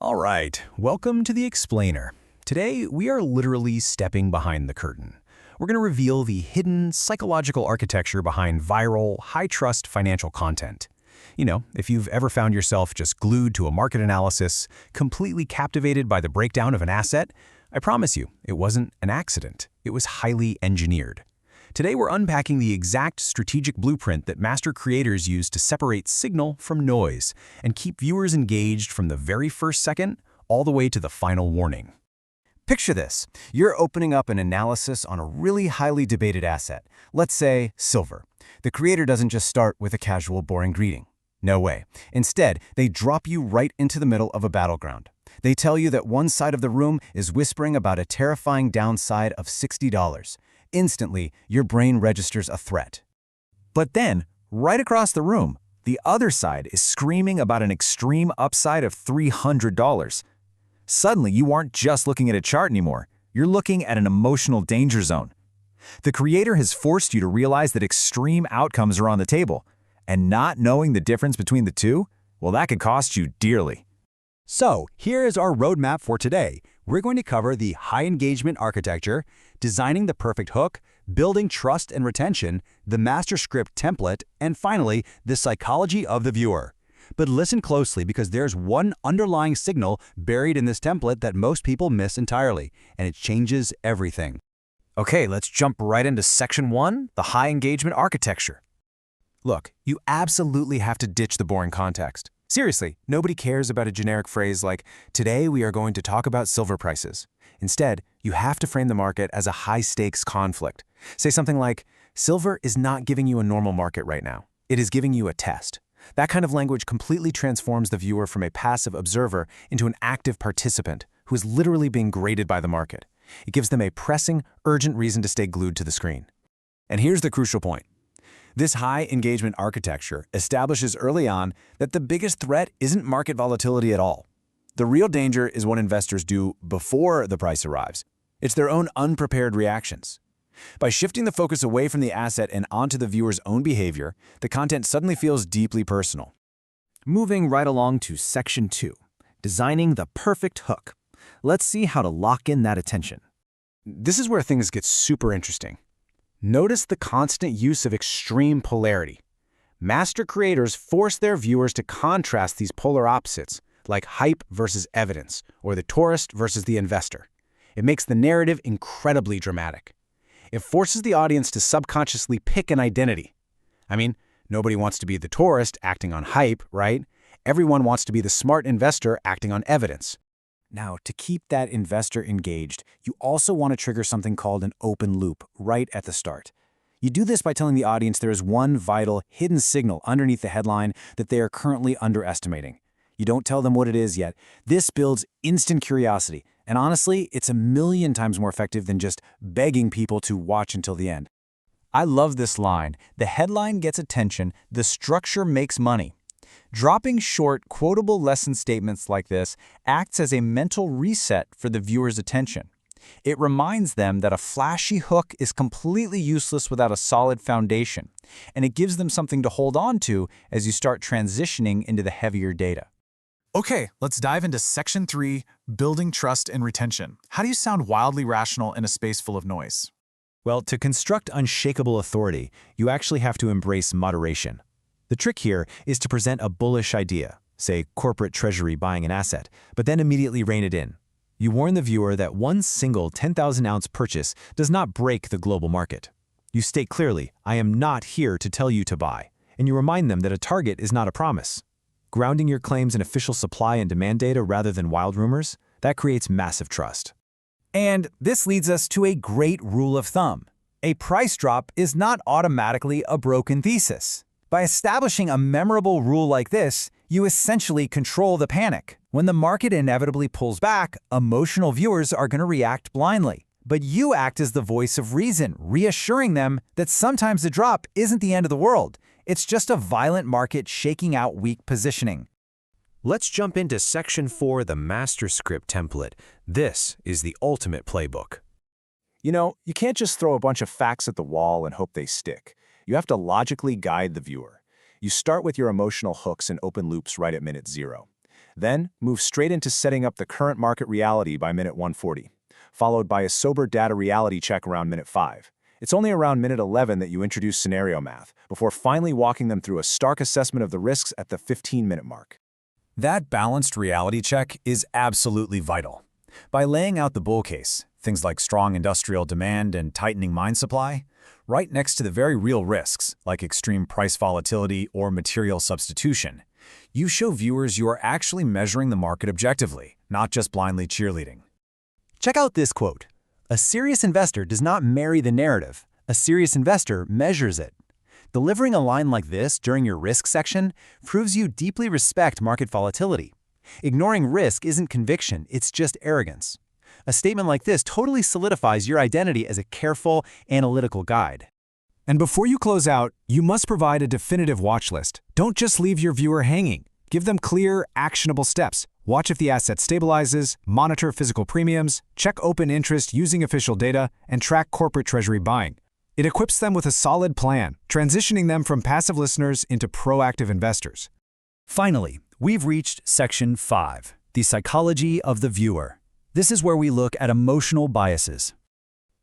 All right, welcome to The Explainer. Today, we are literally stepping behind the curtain. We're going to reveal the hidden psychological architecture behind viral, high-trust financial content. You know, if you've ever found yourself just glued to a market analysis, completely captivated by the breakdown of an asset, I promise you, it wasn't an accident. It was highly engineered. Today, we're unpacking the exact strategic blueprint that master creators use to separate signal from noise and keep viewers engaged from the very first second all the way to the final warning. Picture this. You're opening up an analysis on a really highly debated asset, let's say silver. The creator doesn't just start with a casual, boring greeting. No way. Instead, they drop you right into the middle of a battleground. They tell you that one side of the room is whispering about a terrifying downside of $60. Instantly, your brain registers a threat. But then, right across the room, the other side is screaming about an extreme upside of $300. Suddenly, you aren't just looking at a chart anymore. You're looking at an emotional danger zone. The creator has forced you to realize that extreme outcomes are on the table, and not knowing the difference between the two, well, that could cost you dearly. So, here is our roadmap for today. We're going to cover the high engagement architecture, designing the perfect hook, building trust and retention, the master script template, and finally, the psychology of the viewer. But listen closely because there's one underlying signal buried in this template that most people miss entirely, and it changes everything. Okay, let's jump right into Section 1, the high engagement architecture. Look, you absolutely have to ditch the boring context. Seriously, nobody cares about a generic phrase like, "Today we are going to talk about silver prices." Instead, you have to frame the market as a high-stakes conflict. Say something like, "Silver is not giving you a normal market right now. It is giving you a test." That kind of language completely transforms the viewer from a passive observer into an active participant who is literally being graded by the market. It gives them a pressing, urgent reason to stay glued to the screen. And here's the crucial point. This high engagement architecture establishes early on that the biggest threat isn't market volatility at all. The real danger is what investors do before the price arrives. It's their own unprepared reactions. By shifting the focus away from the asset and onto the viewer's own behavior, the content suddenly feels deeply personal. Moving right along to Section 2, designing the perfect hook. Let's see how to lock in that attention. This is where things get super interesting. Notice the constant use of extreme polarity. Master creators force their viewers to contrast these polar opposites, like hype versus evidence, or the tourist versus the investor. It makes the narrative incredibly dramatic. It forces the audience to subconsciously pick an identity. I mean, nobody wants to be the tourist acting on hype, right? Everyone wants to be the smart investor acting on evidence. Now, to keep that investor engaged, you also want to trigger something called an open loop right at the start. You do this by telling the audience there is one vital, hidden signal underneath the headline that they are currently underestimating. You don't tell them what it is yet. This builds instant curiosity, and honestly, it's 1,000,000 times more effective than just begging people to watch until the end. I love this line. The headline gets attention, the structure makes money. Dropping short, quotable lesson statements like this acts as a mental reset for the viewer's attention. It reminds them that a flashy hook is completely useless without a solid foundation, and it gives them something to hold on to as you start transitioning into the heavier data. Okay, let's dive into Section 3, building trust and retention. How do you sound wildly rational in a space full of noise? Well, to construct unshakable authority, you actually have to embrace moderation. The trick here is to present a bullish idea, say corporate treasury buying an asset, but then immediately rein it in. You warn the viewer that one single 10,000-ounce purchase does not break the global market. You state clearly, "I am not here to tell you to buy," and you remind them that a target is not a promise. Grounding your claims in official supply and demand data rather than wild rumors, that creates massive trust. And this leads us to a great rule of thumb. A price drop is not automatically a broken thesis. By establishing a memorable rule like this, you essentially control the panic. When the market inevitably pulls back, emotional viewers are going to react blindly. But you act as the voice of reason, reassuring them that sometimes the drop isn't the end of the world. It's just a violent market shaking out weak positioning. Let's jump into Section 4, the master script template. This is the ultimate playbook. You know, you can't just throw a bunch of facts at the wall and hope they stick. You have to logically guide the viewer. You start with your emotional hooks and open loops right at minute 0. Then, move straight into setting up the current market reality by minute 140, followed by a sober data reality check around minute 5. It's only around minute 11 that you introduce scenario math, before finally walking them through a stark assessment of the risks at the 15-minute mark. That balanced reality check is absolutely vital. By laying out the bull case, things like strong industrial demand and tightening mine supply, right next to the very real risks, like extreme price volatility or material substitution, you show viewers you are actually measuring the market objectively, not just blindly cheerleading. Check out this quote. A serious investor does not marry the narrative. A serious investor measures it. Delivering a line like this during your risk section proves you deeply respect market volatility. Ignoring risk isn't conviction, it's just arrogance. A statement like this totally solidifies your identity as a careful, analytical guide. And before you close out, you must provide a definitive watch list. Don't just leave your viewer hanging. Give them clear, actionable steps. Watch if the asset stabilizes, monitor physical premiums, check open interest using official data, and track corporate treasury buying. It equips them with a solid plan, transitioning them from passive listeners into proactive investors. Finally, we've reached Section 5, the psychology of the viewer. This is where we look at emotional biases.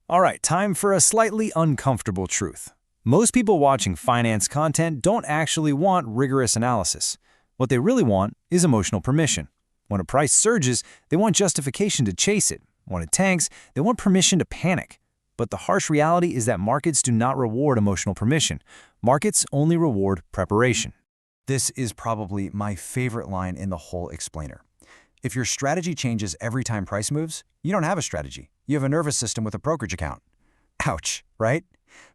All right, time for a slightly uncomfortable truth. Most people watching finance content don't actually want rigorous analysis. What they really want is emotional permission. When a price surges, they want justification to chase it. When it tanks, they want permission to panic. But the harsh reality is that markets do not reward emotional permission. Markets only reward preparation. This is probably my favorite line in the whole explainer. If your strategy changes every time price moves, you don't have a strategy. You have a nervous system with a brokerage account. Ouch, right?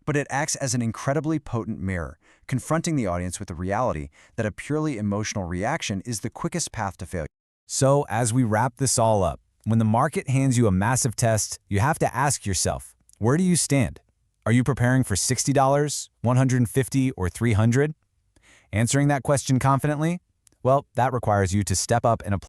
But it acts as an incredibly potent mirror, confronting the audience with the reality that a purely emotional reaction is the quickest path to failure. So, as we wrap this all up, when the market hands you a massive test, you have to ask yourself, where do you stand? Are you preparing for $60, $150, or $300? Answering that question confidently? Well, that requires you to step up and apply